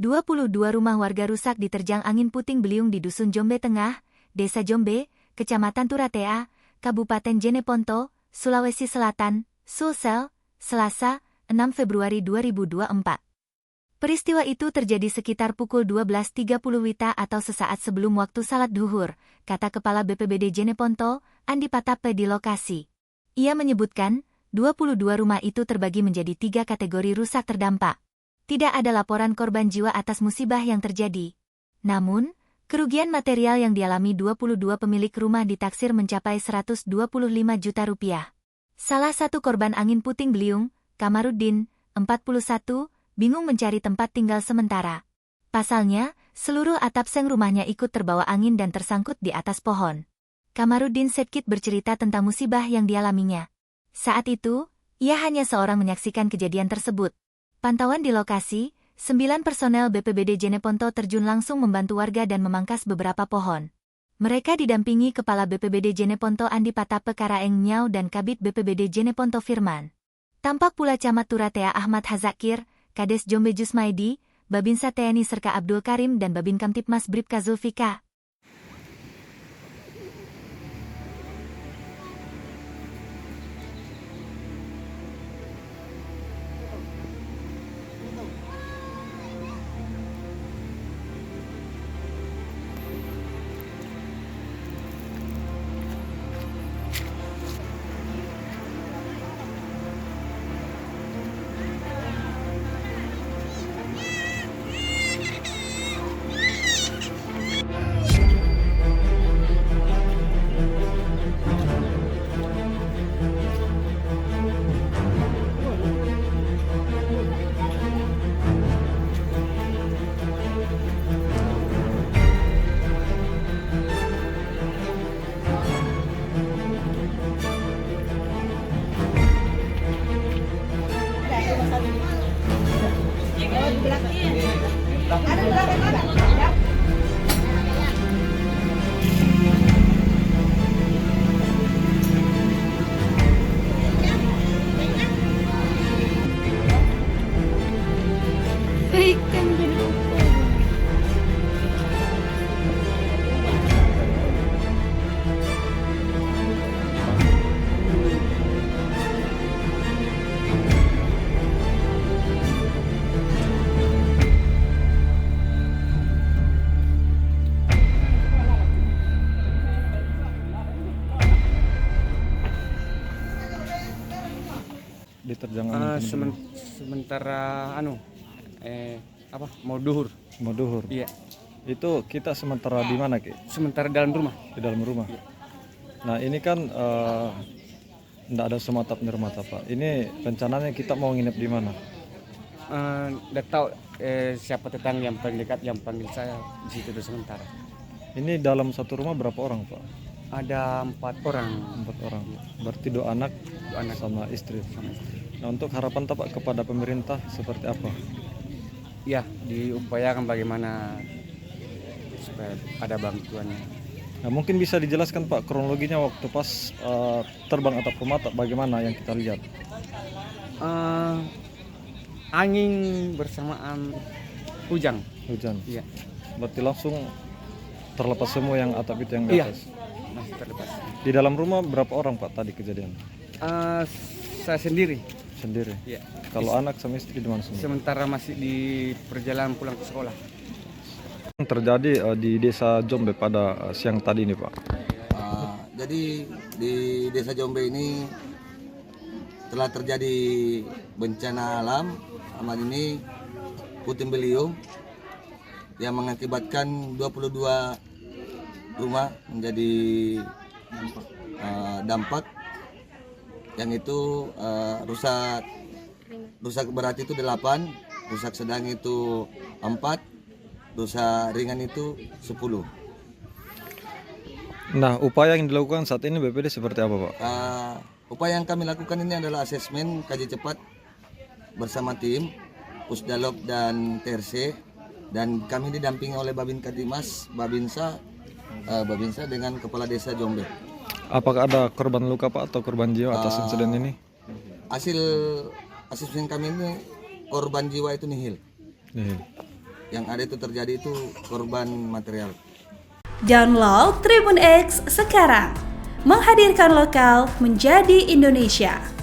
22 rumah warga rusak diterjang angin puting beliung di Dusun Jombe Tengah, Desa Jombe, Kecamatan Turatea, Kabupaten Jeneponto, Sulawesi Selatan, Sulsel, Selasa, 6 Februari 2024. Peristiwa itu terjadi sekitar pukul 12.30 WITA atau sesaat sebelum waktu salat duhur, kata Kepala BPBD Jeneponto, Andi Patape di lokasi. Ia menyebutkan, 22 rumah itu terbagi menjadi 3 kategori rusak terdampak. Tidak ada laporan korban jiwa atas musibah yang terjadi. Namun, kerugian material yang dialami 22 pemilik rumah ditaksir mencapai 125 juta rupiah. Salah satu korban angin puting beliung, Kamarudin, 41, bingung mencari tempat tinggal sementara. Pasalnya, seluruh atap seng rumahnya ikut terbawa angin dan tersangkut di atas pohon. Kamarudin Sedkit bercerita tentang musibah yang dialaminya. Saat itu, ia hanya seorang menyaksikan kejadian tersebut. Pantauan di lokasi, 9 personel BPBD Jeneponto terjun langsung membantu warga dan memangkas beberapa pohon. Mereka didampingi Kepala BPBD Jeneponto Andi Patape Karaeng Nyau dan Kabid BPBD Jeneponto Firman. Tampak pula Camat Turatea Ahmad Hazakir, Kades Jombe Jusmaidi, Babinsa TNI Serka Abdul Karim dan Babin Kamtipmas Bribka Zulfika. Diterjang sementara mau duhur. Iya. Itu kita sementara di mana, Ki? Sementara dalam rumah. Di dalam rumah. Iya. Nah, ini kan enggak ada semua atap di rumah, Pak. Ini rencananya kita mau nginep di mana? Nggak tahu siapa tetangga yang paling dekat yang panggil saya di situ sementara. Ini dalam satu rumah berapa orang, Pak? Ada 4 orang. 4 orang. Berarti 2 anak sama istri. Nah, untuk harapan Pak kepada pemerintah seperti apa? Ya, diupayakan bagaimana supaya ada bantuannya. Nah, mungkin bisa dijelaskan Pak kronologinya waktu pas terbang atap rumah bagaimana yang kita lihat? Angin bersamaan hujan. Iya. Iya. Berarti langsung terlepas semua yang atap itu yang di atas. Iya, masih terlepas. Di dalam rumah berapa orang Pak tadi kejadian? Saya sendiri. Iya. Kalau anak sama istri di mana semua? Sementara masih di perjalanan pulang ke sekolah. Terjadi di Desa Jombe pada siang tadi ini, Pak. Jadi di Desa Jombe ini telah terjadi bencana alam ini puting beliung yang mengakibatkan 22 rumah menjadi dampak. Yang itu rusak berat itu 8, rusak sedang itu 4, rusak ringan itu 10. Nah, upaya yang dilakukan saat ini BPD seperti apa, Pak? Upaya yang kami lakukan ini adalah asesmen kaji cepat bersama tim Pusdalop dan TRC, dan kami didampingi oleh Babin Kadimas, Babinsa dengan Kepala Desa Jombe. Apakah ada korban luka Pak atau korban jiwa atas insiden ini? Hasil asesmen kami ini korban jiwa itu nihil. yang ada itu terjadi itu korban material. Download Tribun X sekarang, menghadirkan lokal menjadi Indonesia.